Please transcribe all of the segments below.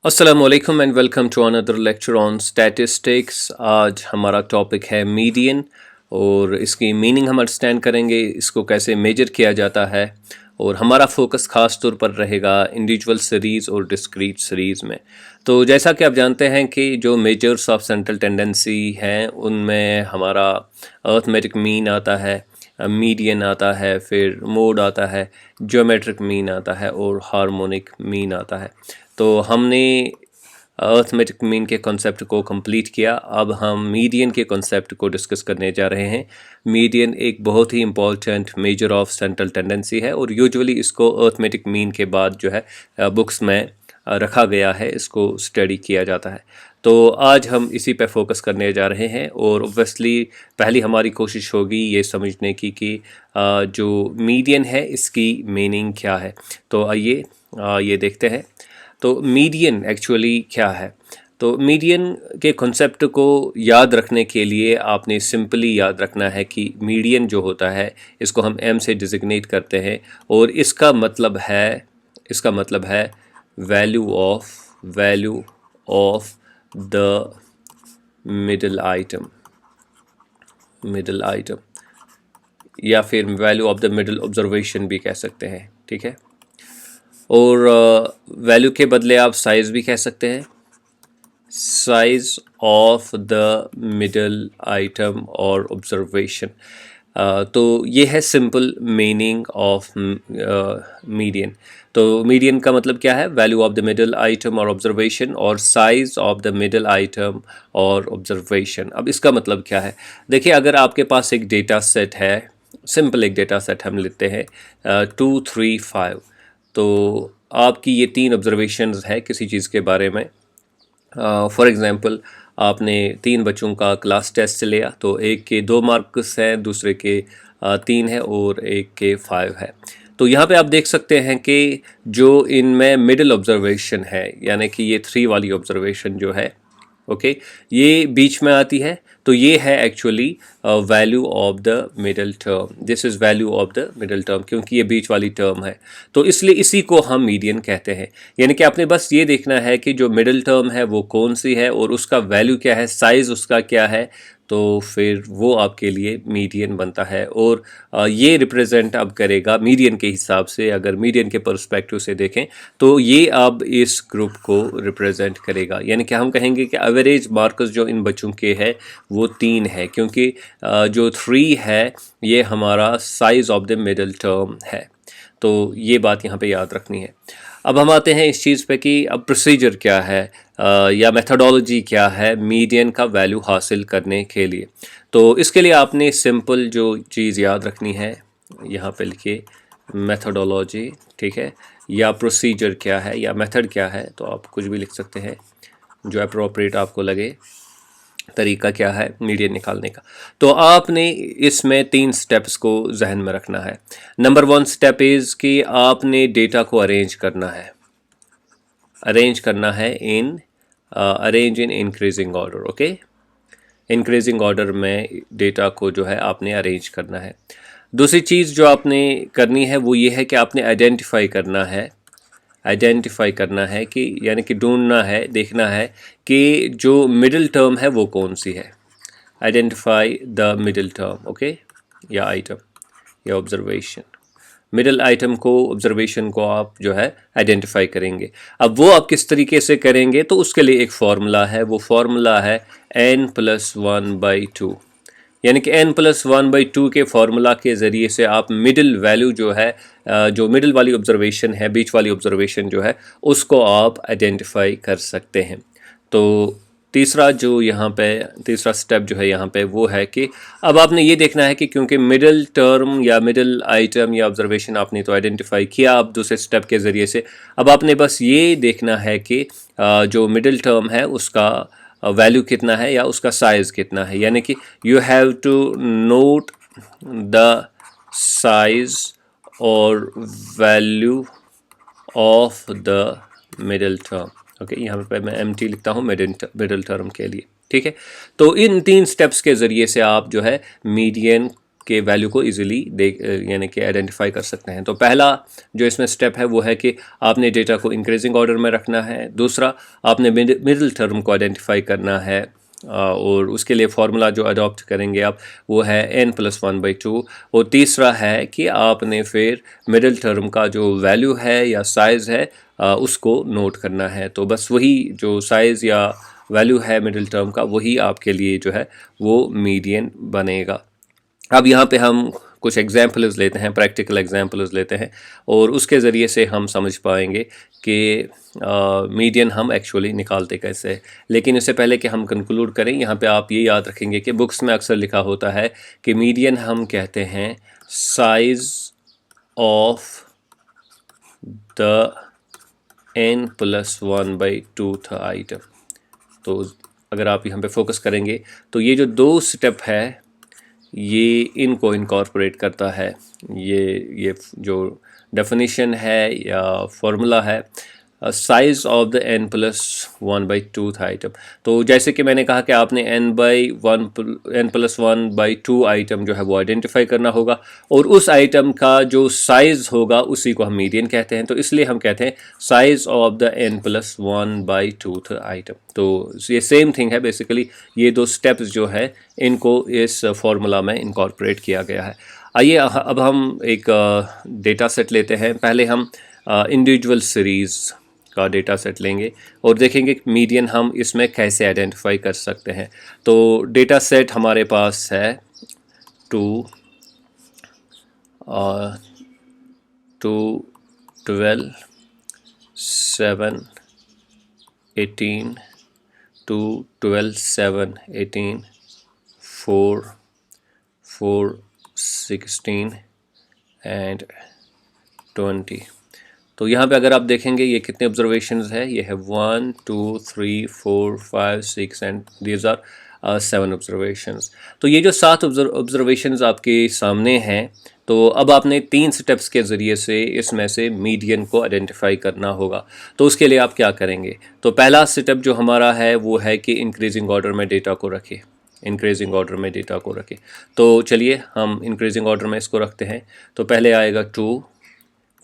अस्सलामुअलैकुम and welcome to another lecture on statistics. आज हमारा टॉपिक है मीडियन और इसकी मीनिंग हम अंडरस्टैंड करेंगे, इसको कैसे मेजर किया जाता है और हमारा फोकस खास तौर पर रहेगा इंडिविजुअल सीरीज़ और डिस्क्रीट सीरीज़ में। तो जैसा कि आप जानते हैं कि जो मेजर्स ऑफ सेंट्रल टेंडेंसी हैं उनमें हमारा अर्थमेटिक मीन आता है, मीडियन आता है, फिर मोड आता है, ज्योमेट्रिक मीन आता है और हार्मोनिक मीन आता है। तो हमने अर्थमेटिक मीन के कॉन्सेप्ट को कंप्लीट किया। अब हम मीडियन के कॉन्सेप्ट को डिस्कस करने जा रहे हैं। मीडियन एक बहुत ही important measure of central tendency है और यूजुअली इसको अर्थमेटिक मीन के बाद जो है बुक्स में रखा गया है, इसको स्टडी किया जाता है। तो आज हम इसी पे फोकस करने जा रहे हैं और ऑब्वियसली पहली हमारी कोशिश होगी ये समझने की कि जो मीडियन है इसकी मीनिंग क्या है। तो आइए ये देखते हैं। तो मीडियन एक्चुअली क्या है? तो मीडियन के कॉन्सेप्ट को याद रखने के लिए आपने सिंपली याद रखना है कि मीडियन जो होता है इसको हम एम से डिजिग्नेट करते हैं और इसका मतलब है value of the middle item या फिर value of the middle observation भी कह सकते हैं, ठीक है। और वैल्यू के बदले आप साइज़ भी कह सकते हैं, size of the middle item और ऑब्जर्वेशन। तो ये है सिंपल मीनिंग ऑफ मीडियन। तो मीडियन का मतलब क्या है? Value of the middle item और ऑब्जर्वेशन और size of the middle item और ऑब्जर्वेशन। अब इसका मतलब क्या है? देखिए, अगर आपके पास एक डेटा सेट है, सिंपल एक डेटा सेट हम लेते हैं 2, 3, 5। तो आपकी ये 3 ऑब्जर्वेशंस है किसी चीज़ के बारे में। फॉर एग्ज़ाम्पल, आपने 3 बच्चों का क्लास टेस्ट लिया, तो एक के 2 मार्क्स हैं, दूसरे के 3 है और एक के 5 है। तो यहाँ पे आप देख सकते हैं कि जो इनमें मिडिल ऑब्जर्वेशन है, यानी कि ये 3 वाली ऑब्जर्वेशन जो है, ओके, ये बीच में आती है। तो ये है actually value of the middle term. This is value of the middle term, क्योंकि ये बीच वाली टर्म है। तो इसलिए इसी को हम मीडियन कहते हैं। यानी कि आपने बस ये देखना है कि जो मिडल टर्म है वो कौन सी है और उसका वैल्यू क्या है, साइज़ उसका क्या है, तो फिर वो आपके लिए मीडियन बनता है। और ये रिप्रेजेंट अब करेगा मीडियन के हिसाब से। अगर मीडियन के पर्सपेक्टिव से देखें तो ये अब इस ग्रुप को रिप्रेजेंट करेगा। यानी कि हम कहेंगे कि एवरेज मार्क्स जो इन बच्चों के है वो 3 है, क्योंकि जो 3 है ये हमारा size of the middle term है। तो ये बात यहाँ पे याद रखनी है। अब हम आते हैं इस चीज़ पे कि अब प्रोसीजर क्या है या मेथडोलॉजी क्या है मीडियन का वैल्यू हासिल करने के लिए। तो इसके लिए आपने सिंपल जो चीज़ याद रखनी है, यहाँ पे लिखिए मेथडोलॉजी, ठीक है, या प्रोसीजर क्या है या मेथड क्या है, तो आप कुछ भी लिख सकते हैं जो अप्रोप्रिएट आपको लगे। तरीका क्या है मीडियन निकालने का? तो आपने इसमें 3 स्टेप्स को जहन में रखना है। नंबर 1 स्टेप इज़ कि आपने डेटा को अरेंज करना है arrange in increasing order, okay. Increasing order में डेटा को जो है आपने अरेंज करना है। दूसरी चीज़ जो आपने करनी है वो ये है कि आपने आइडेंटिफाई करना है कि यानी कि ढूंढना है, देखना है कि जो मिडिल टर्म है वो कौन सी है। Identify the middle term, okay, या आइटम या ऑब्जर्वेशन। मिडिल आइटम को, ऑब्जर्वेशन को आप जो है आइडेंटिफाई करेंगे। अब वो आप किस तरीके से करेंगे, तो उसके लिए एक फार्मूला है। वो फार्मूला है n+1/2। यानी कि n+1/2 के फार्मूला के ज़रिए से आप मिडिल वैल्यू जो है, जो मिडिल वाली ऑब्जर्वेशन है, बीच वाली ऑब्जर्वेशन जो है, उसको आप आइडेंटिफाई कर सकते हैं। तो तीसरा स्टेप जो है यहाँ पे वो है कि अब आपने ये देखना है कि क्योंकि मिडिल टर्म या मिडिल आइटम या ऑब्जर्वेशन आपने तो आइडेंटिफाई किया, अब दूसरे स्टेप के ज़रिए से अब आपने बस ये देखना है कि जो मिडिल टर्म है उसका वैल्यू कितना है या उसका साइज़ कितना है। यानी कि you have to note the size और value of the middle term, okay. यहाँ पे मैं MT लिखता हूँ मिडिल टर्म के लिए, ठीक है। तो इन 3 स्टेप्स के ज़रिए से आप जो है मीडियन के वैल्यू को इजीली देख यानी कि आइडेंटिफाई कर सकते हैं। तो पहला जो इसमें स्टेप है वो है कि आपने डेटा को इंक्रीजिंग ऑर्डर में रखना है। दूसरा, आपने मिडिल टर्म को आइडेंटिफाई करना है और उसके लिए फार्मूला जो अडॉप्ट करेंगे आप वो है n+1/2। और तीसरा है कि आपने फिर मिडिल टर्म का जो वैल्यू है या साइज़ है उसको नोट करना है। तो बस वही जो साइज़ या वैल्यू है मिडिल टर्म का वही आपके लिए जो है वो मीडियन बनेगा। अब यहाँ पे हम कुछ एग्जाम्पल्स लेते हैं, प्रैक्टिकल एग्जाम्पल्स लेते हैं और उसके ज़रिए से हम समझ पाएंगे कि मीडियन हम एक्चुअली निकालते कैसे हैं। लेकिन इससे पहले कि हम कंक्लूड करें, यहाँ पे आप ये याद रखेंगे कि बुक्स में अक्सर लिखा होता है कि मीडियन हम कहते हैं size of the n+1/2th item. तो अगर आप यहाँ पे फोकस करेंगे तो ये जो दो स्टेप है ये इनको इनकॉर्पोरेट करता है। ये जो डेफिनेशन है या फॉर्मूला है size of the n+1/2th item. तो जैसे कि मैंने कहा कि आपने n+1/2 आइटम जो है वो आइडेंटिफाई करना होगा और उस आइटम का जो साइज़ होगा उसी को हम मीडियन कहते हैं। तो इसलिए हम कहते हैं size of the n+1/2th item. तो ये सेम थिंग है बेसिकली, ये दो स्टेप्स जो है इनको इस फॉर्मूला में इनकॉर्पोरेट किया गया है। आइए अब हम एक डेटा सेट लेते हैं। पहले हम इंडिविजुअल सीरीज़ का डेटा सेट लेंगे और देखेंगे मीडियन हम इसमें कैसे आइडेंटिफाई कर सकते हैं। तो डेटा सेट हमारे पास है 2, 12, 7, 18, 2, 12, 7, 18, 4, 16 एंड 20। तो यहाँ पे अगर आप देखेंगे ये कितने ऑब्जर्वेशंस है, ये है 1, 2, 3, 4, 5, 6 एंड दीज आर 7 ऑब्जर्वेशंस। तो ये जो 7 ऑब्जर्वेशंस आपके सामने हैं, तो अब आपने 3 स्टेप्स के ज़रिए से इसमें से मीडियन को आइडेंटिफाई करना होगा। तो उसके लिए आप क्या करेंगे? तो पहला स्टेप जो हमारा है वो है कि इंक्रीजिंग ऑर्डर में डेटा को रखें। इंक्रीजिंग ऑर्डर में डेटा को रखें। तो चलिए हम इंक्रीजिंग ऑर्डर में इसको रखते हैं। तो पहले आएगा 2,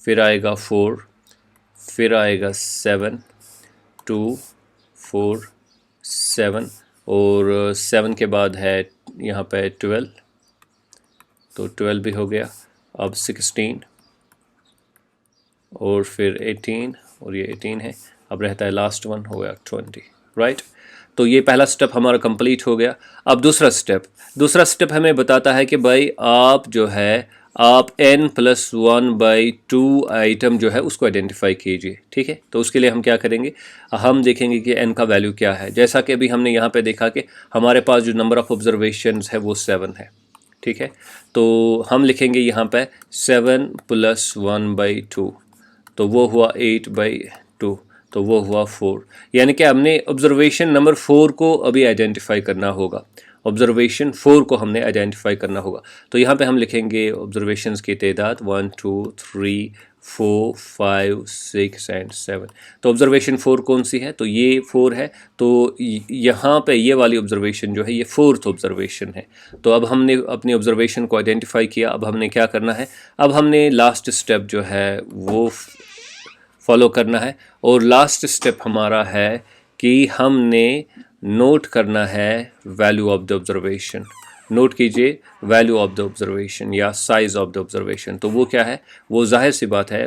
फिर आएगा 4, फिर आएगा 7, 2, 4, 7 और 7 के बाद है यहाँ पे 12, तो 12 भी हो गया। अब 16 और फिर 18 और ये 18 है। अब रहता है लास्ट वन, हो गया 20, राइट। तो ये पहला स्टेप हमारा कंप्लीट हो गया। अब दूसरा स्टेप हमें बताता है कि भाई आप जो है आप n+1/2 आइटम जो है उसको आइडेंटिफाई कीजिए, ठीक है। तो उसके लिए हम क्या करेंगे, हम देखेंगे कि n का वैल्यू क्या है। जैसा कि अभी हमने यहाँ पे देखा कि हमारे पास जो नंबर ऑफ़ ऑब्जर्वेशंस है वो 7 है, ठीक है। तो हम लिखेंगे यहाँ पे 7+1/2, तो वो हुआ 8/2, तो वो हुआ 4। यानी कि हमने ऑब्जर्वेशन नंबर 4 को अभी आइडेंटिफाई करना होगा। ऑब्जर्वेशन 4 को हमने आइडेंटिफाई करना होगा। तो यहाँ पे हम लिखेंगे ऑब्जर्वेशंस की तादाद 1, 2, 3, 4, 5, 6 एंड 7। तो ऑब्जर्वेशन 4 कौन सी है? तो ये 4 है। तो यहाँ पे ये वाली ऑब्जर्वेशन जो है ये 4th ऑब्जर्वेशन है। तो अब हमने अपनी ऑब्जर्वेशन को आइडेंटिफाई किया। अब हमने क्या करना है, अब हमने लास्ट स्टेप जो है वो फॉलो करना है। और लास्ट स्टेप हमारा है कि हमने नोट करना है value of the observation. Note कीजिए वैल्यू ऑफ द ऑब्जर्वेशन या साइज़ ऑफ द ऑब्जर्वेशन। तो वो क्या है, वो जाहिर सी बात है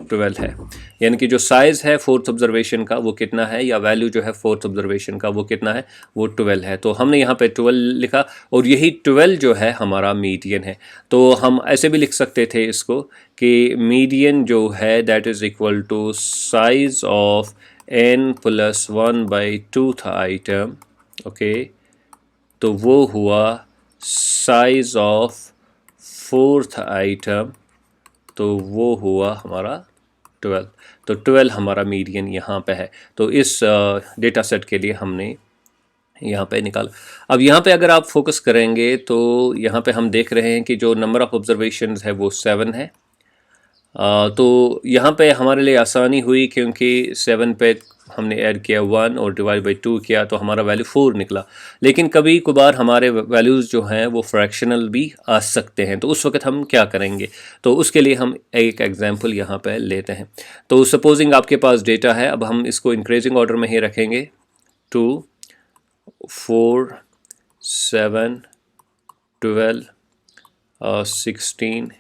12 है। यानी कि जो साइज़ है 4th ऑब्जर्वेशन का वो कितना है, या वैल्यू जो है 4th ऑब्जर्वेशन का वो कितना है, वो 12 है। तो हमने यहाँ पे 12 लिखा और यही 12 जो है हमारा मीडियन है। तो हम ऐसे भी लिख सकते थे इसको कि मीडियन जो है that is equal to size of n+1/2 था आइटम, ओके। तो वो हुआ साइज़ ऑफ 4th आइटम, तो वो हुआ हमारा 12। तो 12 हमारा मीडियन यहाँ पे है। तो इस डेटा सेट के लिए हमने यहाँ पे निकाला। अब यहाँ पे अगर आप फोकस करेंगे तो यहाँ पे हम देख रहे हैं कि जो नंबर ऑफ़ ऑब्जर्वेशंस है वो 7 है तो यहाँ पे हमारे लिए आसानी हुई क्योंकि 7 पे हमने ऐड किया 1 और डिवाइड बाई 2 किया तो हमारा वैल्यू 4 निकला। लेकिन कभी कभार हमारे वैल्यूज़ जो हैं वो फ्रैक्शनल भी आ सकते हैं, तो उस वक्त हम क्या करेंगे? तो उसके लिए हम एक एग्जांपल यहाँ पे लेते हैं। तो सपोजिंग आपके पास डेटा है, अब हम इसको इंक्रीजिंग ऑर्डर में ही रखेंगे। 2, 4, 7, 12, 16,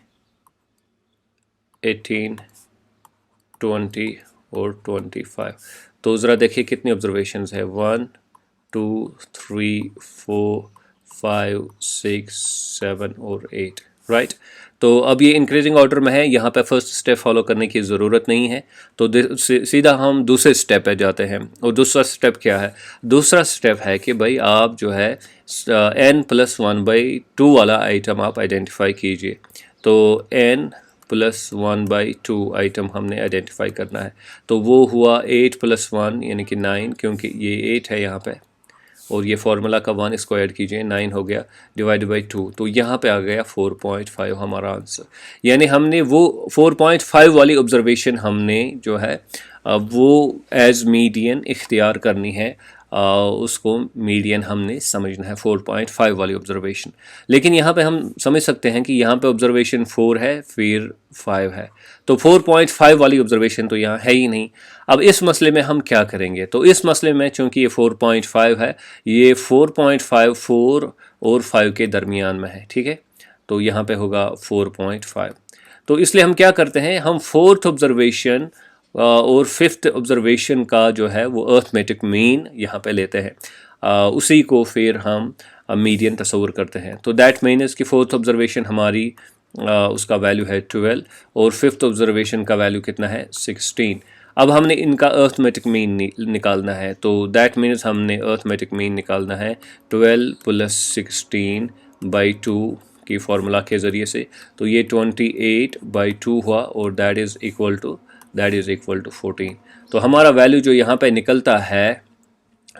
18, 20 और 25। तो ज़रा देखिए कितनी ऑब्जर्वेशंस है। 1, 2, 3, 4, 5, 6, 7 और 8, राइट। तो अब ये इंक्रीजिंग ऑर्डर में है, यहाँ पे फर्स्ट स्टेप फॉलो करने की ज़रूरत नहीं है, तो सीधा हम दूसरे स्टेप पे जाते हैं। और दूसरा स्टेप क्या है? दूसरा स्टेप है कि भाई आप जो है n+1/2 वाला आइटम आप आइडेंटिफाई कीजिए। तो n+1/2 आइटम हमने आइडेंटिफाई करना है। तो वो हुआ 8+1 यानी कि 9, क्योंकि ये 8 है यहाँ पे, और ये फार्मूला का 1 इसको ऐड कीजिए, 9 हो गया, डिवाइड बाई 2, तो यहाँ पे आ गया 4.5 हमारा आंसर। यानी हमने वो 4.5 वाली ऑब्जर्वेशन हमने जो है वो एज मीडियन इख्तियार करनी है, उसको मीडियन हमने समझना है, 4.5 वाली ऑब्जर्वेशन। लेकिन यहाँ पे हम समझ सकते हैं कि यहाँ पे ऑब्जर्वेशन 4 है फिर 5 है, तो 4.5 वाली ऑब्जर्वेशन तो यहाँ है ही नहीं। अब इस मसले में हम क्या करेंगे? तो इस मसले में चूंकि ये 4.5 है, ये 4.5 4 और 5 के दरमियान में है, ठीक है। तो यहाँ पे होगा 4.5। तो इसलिए हम क्या करते हैं, हम फोर्थ ऑब्जर्वेशन और फिफ्थ ऑब्जर्वेशन का जो है वो अर्थमेटिक मीन यहाँ पे लेते हैं, उसी को फिर हम मीडियन तस्वर करते हैं। तो दैट मीन्स कि फोर्थ ऑब्जर्वेशन हमारी उसका वैल्यू है 12 और फिफ्थ ऑब्जर्वेशन का वैल्यू कितना है 16। अब हमने इनका अर्थमेटिक मीन निकालना है, तो दैट मीन्स हमने अर्थमेटिक मीन निकालना है 12 + 16/2 की फार्मूला के ज़रिए से। तो ये 28/2 हुआ और दैट इज़ इक्वल टू 14। तो हमारा वैल्यू जो यहाँ पे निकलता है,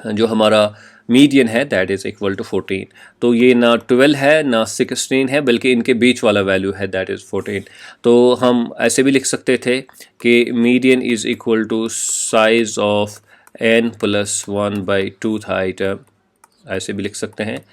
जो हमारा मीडियन है, दैट इज़ इक्वल टू 14। तो ये ना 12 है ना 16 है, बल्कि इनके बीच वाला वैल्यू है, दैट इज़ 14। तो हम ऐसे भी लिख सकते थे कि median is equal to size of n+1/2 था आइटम, ऐसे भी लिख सकते हैं।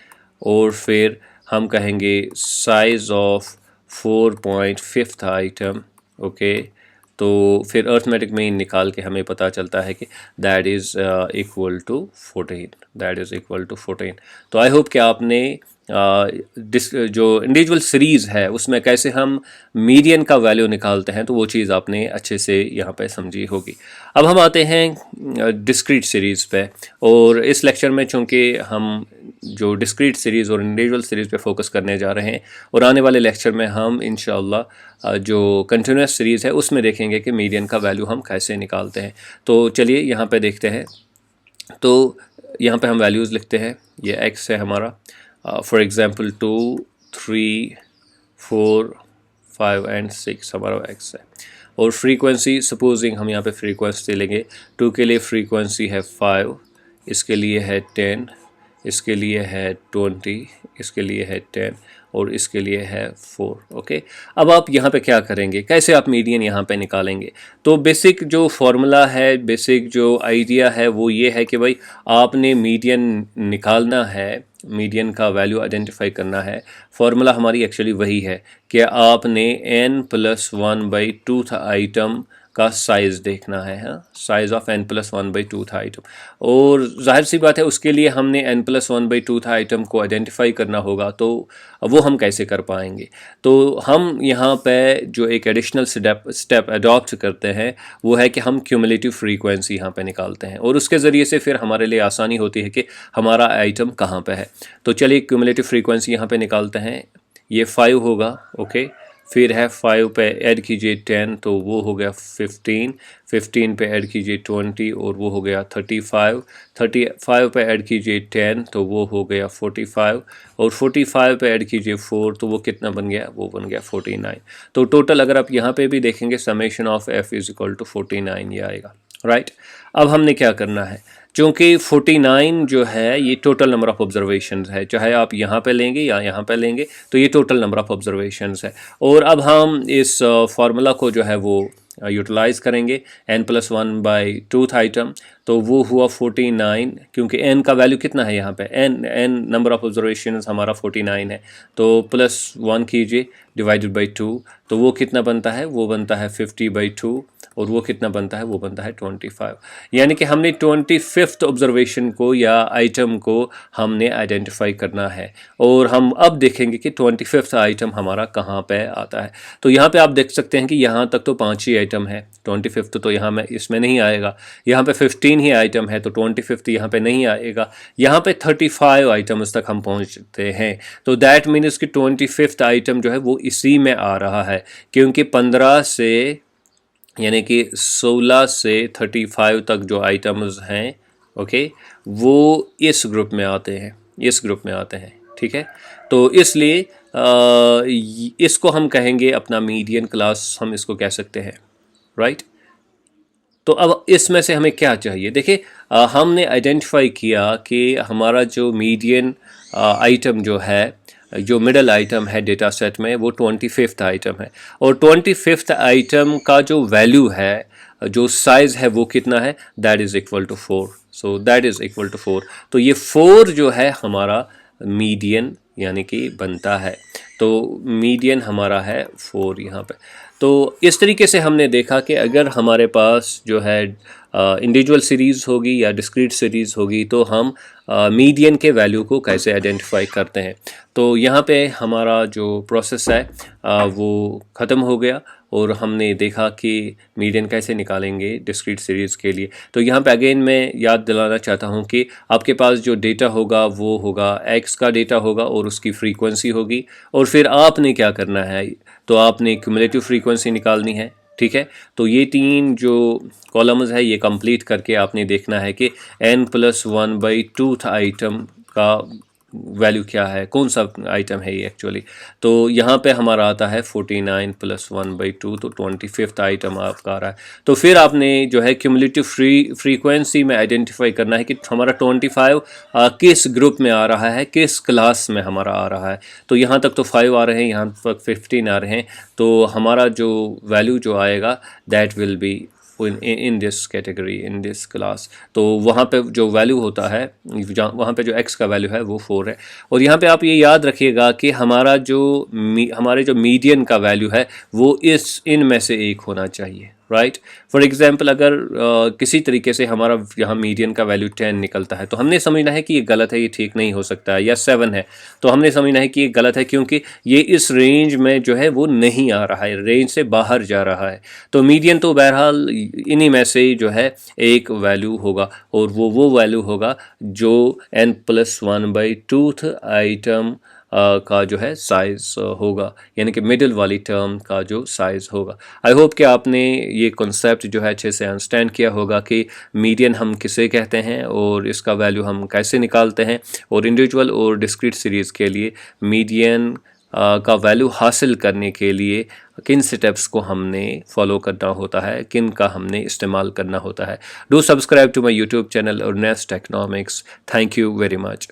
और फिर हम कहेंगे साइज़ ऑफ 4.5 था आइटम, ओके। तो फिर अर्थमेटिक मीन निकाल के हमें पता चलता है कि दैट इज़ इक्वल टू 14। तो आई होप कि आपने जो इंडिविजुअल सीरीज़ है उसमें कैसे हम मीडियन का वैल्यू निकालते हैं, तो वो चीज़ आपने अच्छे से यहाँ पे समझी होगी। अब हम आते हैं डिस्क्रीट सीरीज़ पे, और इस लेक्चर में चूँकि हम जो डिस्क्रीट सीरीज़ और इंडिविजुअल सीरीज़ पे फोकस करने जा रहे हैं, और आने वाले लेक्चर में हम इंशाअल्लाह जो कंटिन्यूस सीरीज़ है उसमें देखेंगे कि मीडियन का वैल्यू हम कैसे निकालते हैं। तो चलिए यहाँ पे देखते हैं। तो यहाँ पे हम वैल्यूज़ लिखते हैं, ये x है हमारा, फॉर एग्ज़ाम्पल 2, 3, 4, 5 एंड 6 हमारा x है। और फ्रीक्वेंसी, सपोजिंग हम यहाँ पे फ्रीक्वेंसी लेंगे, 2 के लिए फ्रीक्वेंसी है 5, इसके लिए है 10, इसके लिए है 20, इसके लिए है 10 और इसके लिए है 4, ओके। अब आप यहाँ पे क्या करेंगे, कैसे आप मीडियन यहाँ पे निकालेंगे? तो बेसिक जो फार्मूला है, बेसिक जो आइडिया है वो ये है कि भाई आपने मीडियन निकालना है, मीडियन का वैल्यू आइडेंटिफाई करना है। फार्मूला हमारी एक्चुअली वही है कि आपने n+1/2 था आइटम का साइज़ देखना है, हाँ, साइज़ ऑफ n+1/2 था आइटम। और जाहिर सी बात है उसके लिए हमने n+1/2 था आइटम को आइडेंटिफाई करना होगा, तो वो हम कैसे कर पाएंगे? तो हम यहाँ पे जो एक एडिशनल स्टेप अडॉप्ट करते हैं वो है कि हम क्यूमुलेटिव फ्रीक्वेंसी यहाँ पे निकालते हैं, और उसके ज़रिए से फिर हमारे लिए आसानी होती है कि हमारा आइटम कहाँ पे है। तो चलिए क्यूमुलेटिव फ्रीक्वेंसी यहाँ पे निकालते हैं, ये 5 होगा, ओके। फिर है 5 पे ऐड कीजिए 10, तो वो हो गया 15, 15 पे ऐड कीजिए 20 और वो हो गया 35, 35 पे ऐड कीजिए 10 तो वो हो गया 45, और 45 पे ऐड कीजिए 4 तो वो कितना बन गया, वो बन गया 49। तो टोटल अगर आप यहाँ पे भी देखेंगे summation of f is equal to 49 ये आएगा, राइट। अब हमने क्या करना है, क्योंकि 49 जो है ये टोटल नंबर ऑफ ऑब्जर्वेशंस है, चाहे आप यहाँ पे लेंगे या यहाँ पे लेंगे तो ये टोटल नंबर ऑफ ऑब्जर्वेशंस है। और अब हम इस फार्मूला को जो है वो यूटिलाइज करेंगे n+1/2th आइटम, तो वो हुआ 49, क्योंकि n का वैल्यू कितना है यहाँ पे, n नंबर ऑफ ऑब्जर्वेशंस हमारा 49 है, तो +1 कीजिए डिवाइडेड बाई 2, तो वो कितना बनता है, वो बनता है 50/2, और वो कितना बनता है, वो बनता है 25। यानी कि हमने 25th ऑब्जर्वेशन को या आइटम को हमने आइडेंटिफाई करना है, और हम अब देखेंगे कि 25th आइटम हमारा कहाँ पे आता है। तो यहाँ पे आप देख सकते हैं कि यहाँ तक तो 5 ही आइटम है, 25th तो यहाँ में इसमें नहीं आएगा, यहाँ पे 15 ही आइटम है तो 25th यहाँ पे नहीं आएगा, यहाँ पे 35 आइटम्स तक हम पहुँचते हैं, तो दैट मीन्स कि 25th आइटम जो है वो इसी में आ रहा है, क्योंकि 15 से यानी कि 16 से 35 तक जो आइटम्स हैं, ओके, वो इस ग्रुप में आते हैं, इस ग्रुप में आते हैं, ठीक है। तो इसलिए इसको हम कहेंगे अपना मीडियन क्लास, हम इसको कह सकते हैं, राइट। तो अब इसमें से हमें क्या चाहिए, देखिए हमने आइडेंटिफाई किया कि हमारा जो मीडियन आइटम जो है, जो मिडल आइटम है डेटा सेट में, वो 25th आइटम है, और 25th आइटम का जो वैल्यू है, जो साइज़ है वो कितना है, that is equal to 4। So that is equal to 4, तो ये 4 जो है हमारा मीडियन यानी कि बनता है, तो मीडियन हमारा है 4 यहाँ पे। तो इस तरीके से हमने देखा कि अगर हमारे पास जो है इंडिविजुअल सीरीज़ होगी या डिस्क्रीट सीरीज़ होगी तो हम मीडियन के वैल्यू को कैसे आइडेंटिफाई करते हैं। तो यहाँ पे हमारा जो प्रोसेस है वो ख़त्म हो गया, और हमने देखा कि मीडियन कैसे निकालेंगे डिस्क्रीट सीरीज़ के लिए। तो यहाँ पे अगेन मैं याद दिलाना चाहता हूँ कि आपके पास जो डेटा होगा वो होगा x का डेटा होगा और उसकी फ्रीक्वेंसी होगी, और फिर आपने क्या करना है, तो आपने क्यूमुलेटिव फ्रीक्वेंसी निकालनी है, ठीक है। तो ये 3 जो कॉलम्स है ये कंप्लीट करके आपने देखना है कि n+1/2th आइटम का वैल्यू क्या है, कौन सा आइटम है ये एक्चुअली। तो यहाँ पे हमारा आता है 49 + 1/2, तो 25th आइटम आपका आ रहा है। तो फिर आपने जो है क्यूमुलेटिव फ्रीक्वेंसी में आइडेंटिफाई करना है कि हमारा 25 किस ग्रुप में आ रहा है, किस क्लास में हमारा आ रहा है। तो यहाँ तक तो 5 आ रहे हैं, यहाँ तक 15 आ रहे हैं, तो हमारा जो वैल्यू जो आएगा that will be in this category, in this class. तो वहाँ पे जो वैल्यू होता है, वहाँ पे जो x का वैल्यू है वो 4 है। और यहाँ पे आप ये याद रखिएगा कि हमारा जो हमारे जो मीडियन का वैल्यू है वो इनमें से एक होना चाहिए, राइट। फॉर एग्जांपल अगर किसी तरीके से हमारा यहाँ मीडियन का वैल्यू 10 निकलता है तो हमने समझना है कि ये गलत है, ये ठीक नहीं हो सकता है, या 7 है तो हमने समझना है कि ये गलत है, क्योंकि ये इस रेंज में जो है वो नहीं आ रहा है, रेंज से बाहर जा रहा है। तो मीडियन तो बहरहाल इन्हीं में से जो है एक वैल्यू होगा, और वो वैल्यू होगा जो n+1/2th आइटम का जो है साइज़ होगा, यानी कि मिडिल वाली टर्म का जो साइज़ होगा। आई होप कि आपने ये कॉन्सेप्ट जो है अच्छे से अंडरस्टैंड किया होगा कि मीडियन हम किसे कहते हैं और इसका वैल्यू हम कैसे निकालते हैं, और इंडिविजुअल और डिस्क्रीट सीरीज़ के लिए मीडियन का वैल्यू हासिल करने के लिए किन स्टेप्स को हमने फॉलो करना होता है, किन का हमने इस्तेमाल करना होता है। Do subscribe to my YouTube channel और Nest Economics. Thank you very much.